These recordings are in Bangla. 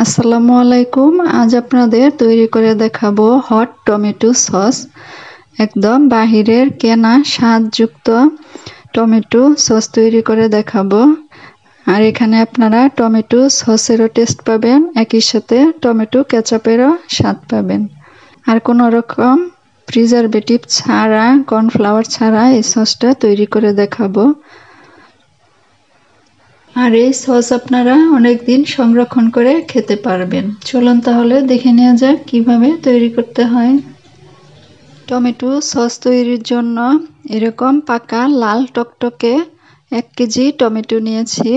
আসসালামু আলাইকুম। আজ আপনাদের তৈরি করে দেখাবো হট টমেটো সস। একদম বাহিরের কেনা স্বাদযুক্ত টমেটো সস তৈরি করে দেখাবো। আর এখানে আপনারা টমেটো সসেরও টেস্ট পাবেন, একই সাথে টমেটো কেচাপেরও স্বাদ পাবেন। আর কোনো রকম প্রিজারভেটিভ ছাড়া, কর্নফ্লাওয়ার ছাড়া এই সসটা তৈরি করে দেখাবো। আর এই সস আপনারা অনেকদিন সংরক্ষণ করে খেতে পারবেন। চলুন তাহলে দেখে নেওয়া যাক কিভাবে তৈরি করতে হয়। টমেটো সস তৈরির জন্য এরকম পাকা লাল টকটকে 1 কেজি টমেটো নিয়েছি।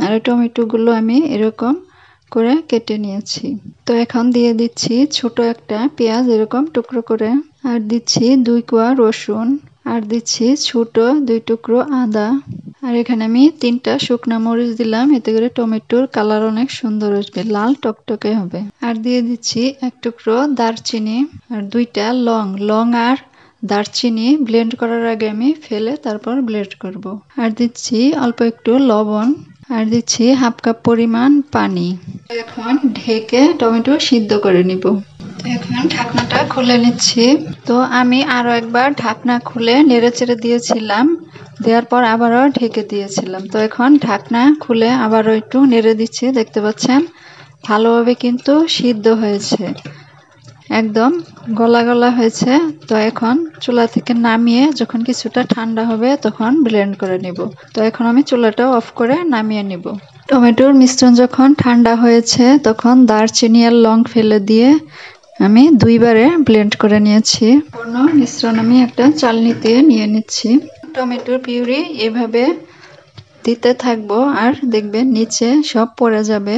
আর টমেটোগুলো আমি এরকম করে কেটে নিয়েছি। তো এখন দিয়ে দিচ্ছি ছোট একটা পেঁয়াজ এরকম টুকরো করে, আর দিচ্ছি 2 কোয়া রসুন, আর দিচ্ছি ছোট 2 টুকরো আদা। আর এখানে আমি 3টা শুকনা মরিচ দিলাম, এতে করে টমেটোর কালার অনেক সুন্দর আসবে, লাল টকটকে হবে। আর দিয়ে দিচ্ছি 1 টুকরো দারচিনি আর 2টা লং আর দারচিনি ব্লেন্ড করার আগে আমি ফেলে তারপর ব্লেন্ড করব। আর দিচ্ছি অল্প একটু লবণ, আর দিচ্ছি 1/2 কাপ পরিমাণ পানি। এখন ঢেকে টমেটো সিদ্ধ করে নিব। এখন ঢাকনাটা খুলে নিচ্ছি। তো আমি আরো একবার ঢাকনা খুলে নেড়েচেড়ে দিয়েছিলাম, দেওয়ার পর আবারও ঢেকে দিয়েছিলাম। তো এখন ঢাকনা খুলে আবারও একটু নেড়ে দিচ্ছি। দেখতে পাচ্ছেন ভালোভাবে কিন্তু সিদ্ধ হয়েছে, একদম গলা গলা হয়েছে। তো এখন চুলা থেকে নামিয়ে যখন কিছুটা ঠান্ডা হবে তখন ব্লেন্ড করে নিব। তো এখন আমি চুলাটা অফ করে নামিয়ে নিব। টমেটোর মিশ্রণ যখন ঠান্ডা হয়েছে তখন দারচিনি আর লং ফেলে দিয়ে আমি 2 বারে ব্লেন্ড করে নিয়েছি। সম্পূর্ণ মিশ্রণ আমি একটা চালনিতে নিয়ে নিচ্ছি। টমেটোর পিউরি এভাবে দিতে থাকবো, আর দেখবেন নিচে সব পড়ে যাবে।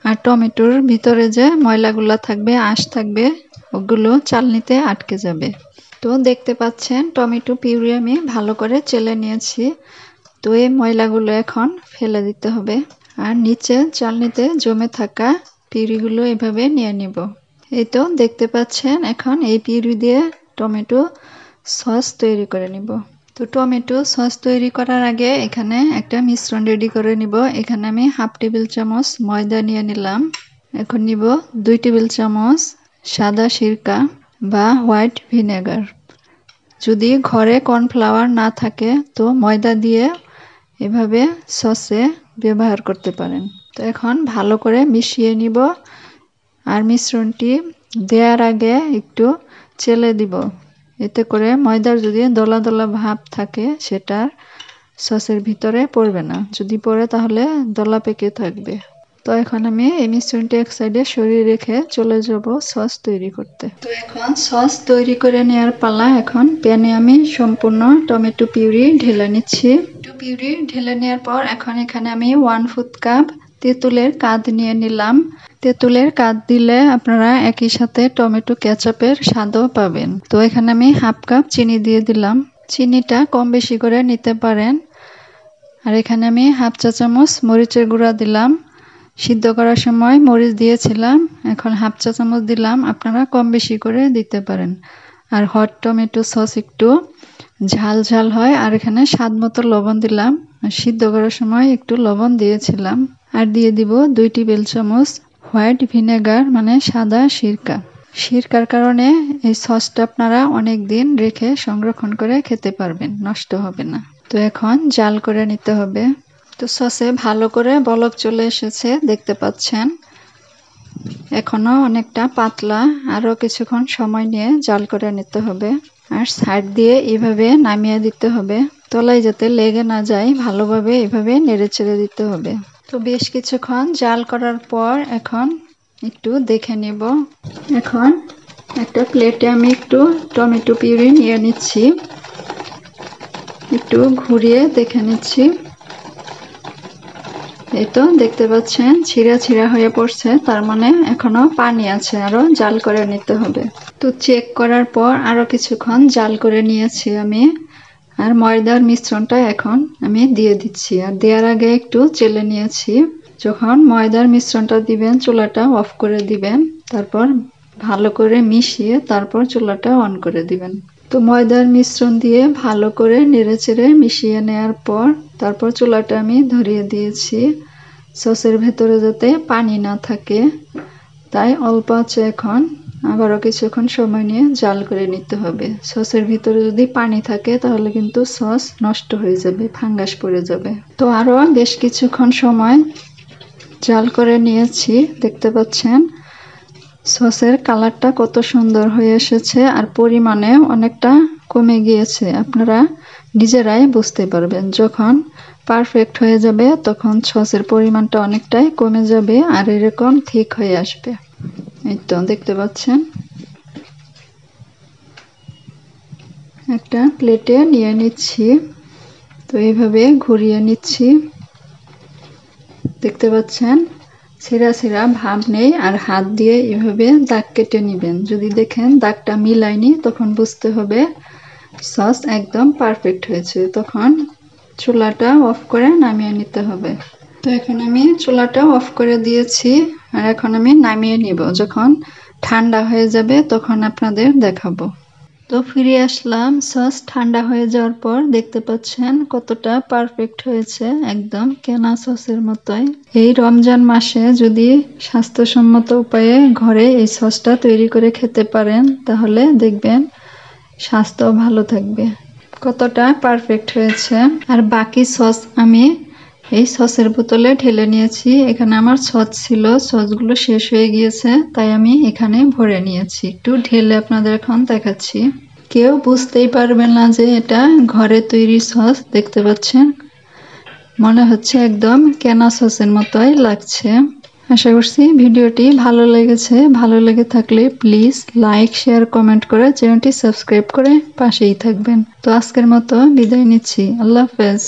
আর টমেটোর ভিতরে যে ময়লাগুলো থাকবে, আঁশ থাকবে, ওগুলো চালনিতে আটকে যাবে। তো দেখতে পাচ্ছেন টমেটো পিউরি আমি ভালো করে চেলে নিয়েছি। তো এই ময়লাগুলো এখন ফেলে দিতে হবে, আর নিচে চালনিতে জমে থাকা পিউরিগুলো এভাবে নিয়ে নিব। এই তো দেখতে পাচ্ছেন এখন এই পিউরি দিয়ে টমেটো সস তৈরি করে নিব। তো টমেটো সস তৈরি করার আগে এখানে একটা মিশ্রণ রেডি করে নিব। এখানে আমি 1/2 টেবিল চামচ ময়দা নিয়ে নিলাম। এখন নিব 2 টেবিল চামচ সাদা সিরকা বা হোয়াইট ভিনেগার। যদি ঘরে কর্নফ্লাওয়ার না থাকে তো ময়দা দিয়ে এভাবে সসে ব্যবহার করতে পারেন। তো এখন ভালো করে মিশিয়ে নিব। আর মিশ্রণটি দেওয়ার আগে একটু চেলে দিব, এতে করে ময়দার যদি দলা দলা ভাব থাকে সেটা সসের ভিতরে পড়বে না, যদি পড়ে তাহলে দলা পেকে থাকবে। তো এখন আমি এই মিশ্রণটি এক সাইডে সরিয়ে রেখে চলে যাব সস তৈরি করতে। তো এখন সস তৈরি করে নেওয়ার পালা। এখন প্যানে আমি সম্পূর্ণ টমেটো পিউরি ঢেলে নিচ্ছি। পিউরি ঢেলে নেওয়ার পর এখন এখানে আমি 1/4 কাপ তেঁতুলের কাঁদ নিয়ে নিলাম। তেঁতুলের কাঁদ দিলে আপনারা একই সাথে টমেটো কেচাপের স্বাদও পাবেন। তো এখানে আমি 1/2 কাপ চিনি দিয়ে দিলাম। চিনিটা কম বেশি করে নিতে পারেন। আর এখানে আমি 1/2 চা চামচ মরিচের গুঁড়া দিলাম। সিদ্ধ করার সময় মরিচ দিয়েছিলাম, এখন 1/2 চা চামচ দিলাম, আপনারা কম বেশি করে দিতে পারেন। আর হট টমেটো সস একটু ঝাল ঝাল হয়। আর এখানে স্বাদ মতো লবণ দিলাম, সিদ্ধ করার সময় একটু লবণ দিয়েছিলাম। আর দিয়ে দিব 2 টেবিল চামচ হোয়াইট ভিনেগার, মানে সাদা সিরকা। সিরকার কারণে এই সসটা আপনারা অনেক দিন রেখে সংরক্ষণ করে খেতে পারবেন, নষ্ট হবে না। তো এখন জাল করে নিতে হবে। তো সসে ভালো করে বলক চলে এসেছে, দেখতে পাচ্ছেন। এখনো অনেকটা পাতলা, আরো কিছুক্ষণ সময় নিয়ে জাল করে নিতে হবে। আর সাইড দিয়ে এভাবে নামিয়ে দিতে হবে, তলায় যাতে লেগে না যায়, ভালোভাবে এভাবে নেড়ে চেড়ে দিতে হবে। তো বেশ কিছুক্ষণ জাল করার পর এখন একটু দেখে নেব। এখন একটা প্লেটে আমি একটু টমেটো পিউরি নিয়ে নিচ্ছি, একটু ঘুরিয়ে দেখে নিচ্ছি। এই তো দেখতে পাচ্ছেন ছিঁড়া ছিঁড়া হয়ে পড়ছে, তার মানে এখনো পানি আছে, আরো জাল করে নিতে হবে। তো চেক করার পর আরো কিছুক্ষণ জাল করে নিয়েছি আমি। আর ময়দার মিশ্রণটা এখন আমি দিয়ে দিচ্ছি, আর দেওয়ার আগে একটু চেলে নিয়েছি। যখন ময়দার মিশ্রণটা দিবেন চুলাটা অফ করে দিবেন, তারপর ভালো করে মিশিয়ে তারপর চুলাটা অন করে দিবেন। তো ময়দার মিশ্রণ দিয়ে ভালো করে নেড়েচেড়ে মিশিয়ে নেওয়ার পর তারপর চুলাটা আমি ধরিয়ে দিয়েছি সসের ভেতরে যাতে পানি না থাকে, তাই অল্প আছে। এখন আবারও কিছুক্ষণ সময় নিয়ে জাল করে নিতে হবে। সসের ভিতরে যদি পানি থাকে তাহলে কিন্তু সস নষ্ট হয়ে যাবে, ফাঙ্গাস পড়ে যাবে। তো আরো বেশ কিছুক্ষণ সময় জাল করে নিয়েছি। দেখতে পাচ্ছেন সসের কালারটা কত সুন্দর হয়ে এসেছে আর পরিমাণে অনেকটা কমে গিয়েছে। আপনারা নিজেরাই বুঝতে পারবেন যখন পারফেক্ট হয়ে যাবে তখন সসের পরিমাণটা অনেকটাই কমে যাবে আর এরকম ঠিক হয়ে আসবে। এই তো দেখতে পাচ্ছেন। একটা প্লেটে নিয়ে নিচ্ছি। তো এইভাবে ঘুরিয়ে নিচ্ছি। দেখতে পাচ্ছেন ছিঁড়া ছিঁড়া ভাব নেই আর হাত দিয়ে এভাবে দাগ কেটে নেবেন। যদি দেখেন দাগটা মিলায়নি তখন বুঝতে হবে সস একদম পারফেক্ট হয়েছে। তখন চুলাটা অফ করে নামিয়ে নিতে হবে। তো এখন আমি চুলাটা অফ করে দিয়েছি আর এখন আমি নামিয়ে নিব। যখন ঠান্ডা হয়ে যাবে তখন আপনাদের দেখাবো। তো ফিরে আসলাম সস ঠান্ডা হয়ে যাওয়ার পর। দেখতে পাচ্ছেন কতটা পারফেক্ট হয়েছে, একদম কেনা সসের মতোই। এই রমজান মাসে যদি স্বাস্থ্যসম্মত উপায়ে ঘরে এই সসটা তৈরি করে খেতে পারেন তাহলে দেখবেন স্বাস্থ্য ভালো থাকবে। কতটা পারফেক্ট হয়েছে। আর বাকি সস আমি এই সসের বোতলে ঢেলে নিয়েছি। এখানে আমার সস ছিল, সসগুলো শেষ হয়ে গিয়েছে তাই আমি এখানে ভরে নিয়েছি। একটু ঢেলে আপনাদের এখন দেখাচ্ছি। কেউ বুঝতেই পারবে না যে এটা ঘরে তৈরি সস। দেখতে পাচ্ছেন মনে হচ্ছে একদম কেনা সসের মতোই লাগছে। আশা করছি ভিডিওটি ভালো লেগেছে। ভালো লেগে থাকলে প্লিজ লাইক, শেয়ার, কমেন্ট করে চ্যানেলটি সাবস্ক্রাইব করে পাশেই থাকবেন। তো আজকের মতো বিদায় নিচ্ছি। আল্লাহ হাফেজ।